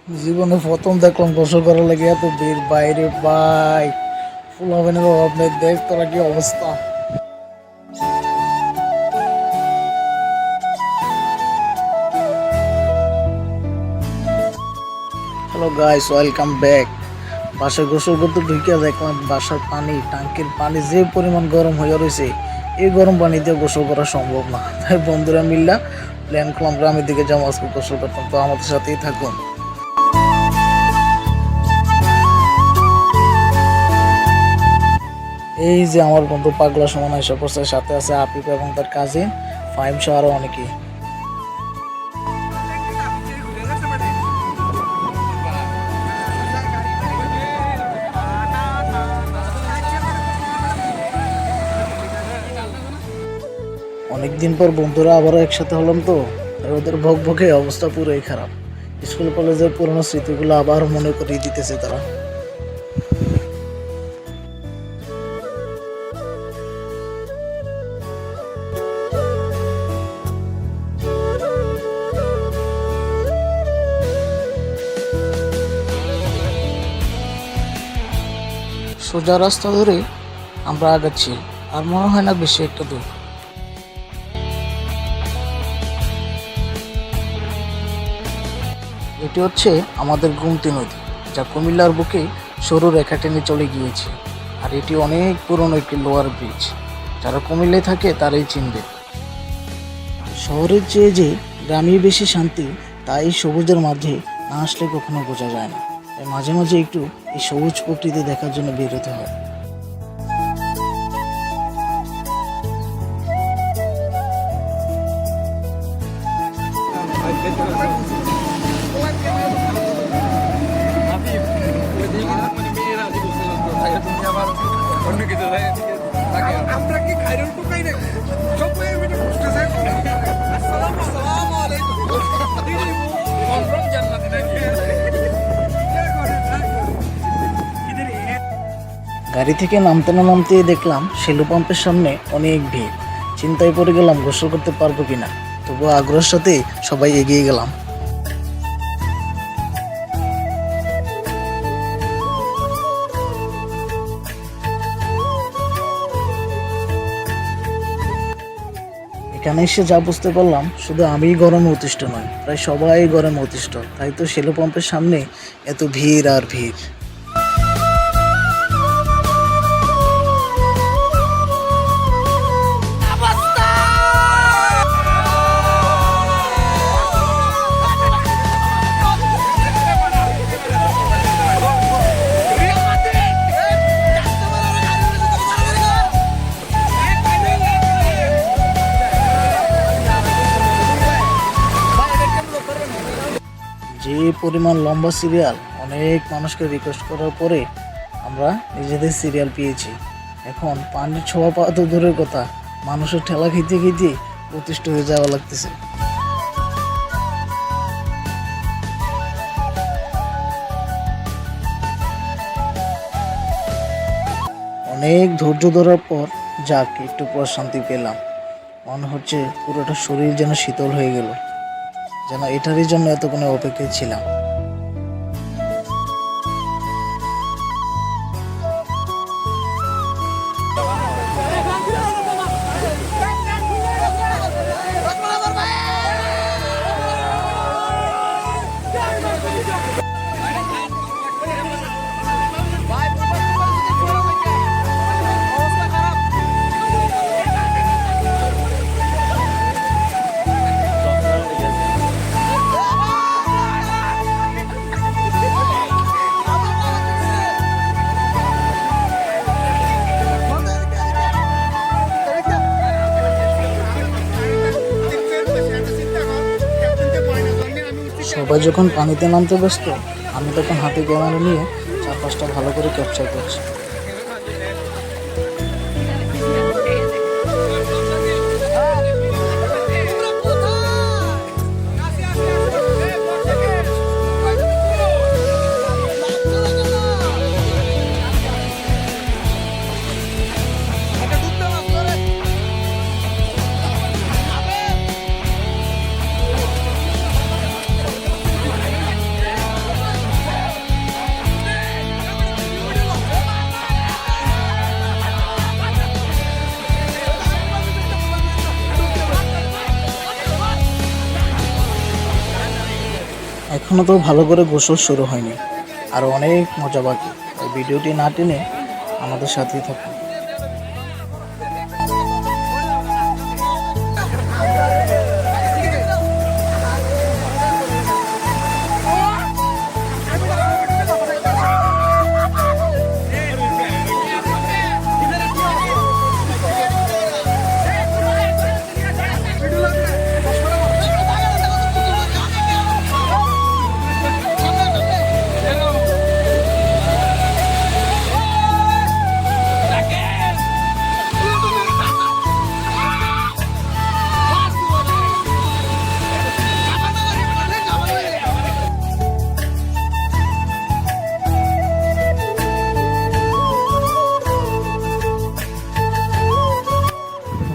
জীবনে প্রথম দেখলাম গোসল করার লাগে এত ভিড় বাইরে ভাই। ফুলাবেনের অভাব নেই, দেখ তোরা কি অবস্থা। Hello guys, welcome back. বাসায় গোসল করতে ঢুকে দেখলাম বাসার পানি, টাঙ্কির পানি যে পরিমাণ গরম হয়ে রয়েছে, এই গরম পানি দিয়ে গোসল করা সম্ভব না। তাই বন্ধুরা মিল্লা প্ল্যান করলাম গ্রামের দিকে যাবো, আজকে গোসল করতাম। তো আমাদের সাথেই থাকুন। এই যে আমার বন্ধু পাগলা সমান এসে পড়ছে, সাথে আছে আপিফ এবং তার কাজিন ফাইম সহ আরো অনেকেই। অনেকদিন পর বন্ধুরা আবারও একসাথে হলাম, তো ওদের ভোগ ভোগে অবস্থা পুরোই খারাপ। স্কুল কলেজের পুরোনো স্মৃতিগুলো আবার মনে করিয়ে দিতেছে তারা। সোজা রাস্তা ধরে আমরা আগাচ্ছি, আর মনে হয় না বেশি একটা দূর। এটি হচ্ছে আমাদের গুমতি নদী, যা কুমিল্লার বুকে সরু রেখা টেনে চলে গিয়েছে। আর এটি অনেক পুরনো একটি লোয়ার ব্রিজ, যারা কুমিল্লায় থাকে তারাই চিনবে। শহরের চেয়ে যে গ্রামে বেশি শান্তি, তা এই সবুজের মাঝে না আসলে কখনো বোঝা যায় না। তাই মাঝে মাঝে একটু এই সবুজ প্রকৃতি দেখার জন্য বেরোতে হয়। আমরা কি খাইরুল টুকাই নাকি সব মিলে বুঝতেছে আসসালামু আলাইকুম কনফার্ম জান্নাতি নাকি গাড়ি থেকে নামতে না নামতে দেখলাম সেলু পাম্পের সামনে অনেক ভিড়। চিন্তায় পড়ে গেলাম গোসল করতে পারবো কিনা, তবুও আগ্রহের সাথে সবাই এগিয়ে গেলাম। এখানে এসে যা বুঝতে পারলাম, শুধু আমিই গরমে অতিষ্ঠ নয়, প্রায় সবাই গরমে অতিষ্ঠ। তাই তো সেলু পাম্পের সামনে এত ভিড় আর ভিড়। যে পরিমাণ লম্বা সিরিয়াল, অনেক মানুষকে রিকোয়েস্ট করার পরে আমরা নিজেদের সিরিয়াল পেয়েছি। এখন পানির ছোঁয়া পাওয়া তো দূরের কথা, মানুষের ঠেলা খেতে খেতে অতিষ্ঠ হয়ে যাওয়া লাগতেছে। অনেক ধৈর্য ধরার পর যাক একটু পর শান্তি পেলাম। মনে হচ্ছে পুরোটা শরীর যেন শীতল হয়ে গেল, যেন এটারই জন্য এতক্ষণে অপেক্ষায় ছিলাম। সবাই যখন পানিতে নামতে ব্যস্ত, আমি তখন হাতে ক্যামেরা নিয়ে চারপাশটা ভালো করে ক্যাপচার করছি। এখনো তো ভালো করে গোসল শুরু হয়নি, আর অনেক মজা বাকি। এই ভিডিওটি না টেনে আমাদের সাথেই থাকুন।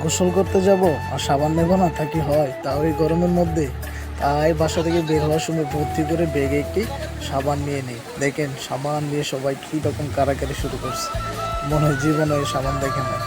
গোসল করতে যাব আর সাবান নেব না, তা কি হয়? তাও এই গরমের মধ্যে। তাই বাসা থেকে বের হওয়ার সময় ভর্তি করে ব্যাগে একটি সাবান নিয়ে নিই। দেখেন সাবান নিয়ে সবাই কী রকম কারাকারি শুরু করছে, মনে হয় জীবনে এই সাবান দেখেন না।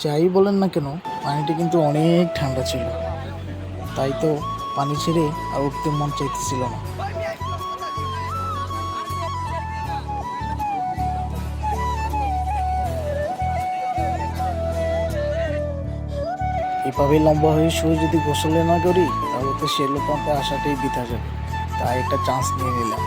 যাই বলেন না কেন, পানিটা কিন্তু অনেক ঠান্ডা ছিল, তাই তো পানি ছেড়ে আর উঠতে মন চাইতেছিল না। এভাবে লম্বা হয়ে শুয়ে যদি গোসলে না করি, তাহলে তো শেলো পাম্পে আসাটাই বৃথা যাবে। তাই একটা চান্স নিয়ে নিলাম।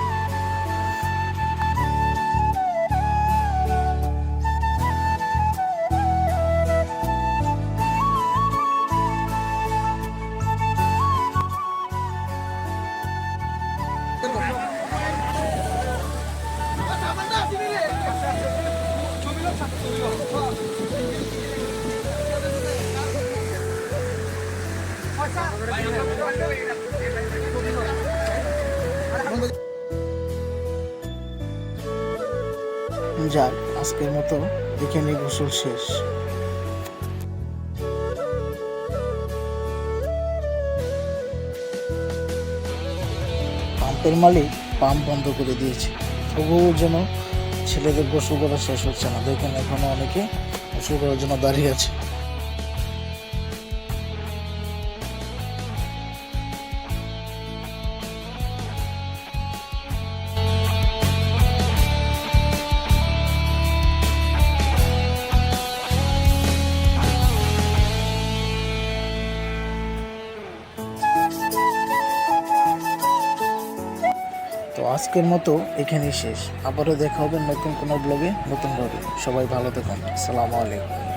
যাক, আজকের মতো এখানে গোসল শেষ। পাম্পের মালিক পাম্প বন্ধ করে দিয়েছে, তবুও যেন ছেলেদের গোসল করা শেষ হচ্ছে না। দেখেন এখনো অনেকে গোসল করার জন্য দাঁড়িয়ে আছে। তো আজকের মতো এখানেই শেষ। আবারও দেখা হবে নতুন কোনো ব্লগে নতুনভাবে। সবাই ভালো থাকুন। আসসালামু আলাইকুম।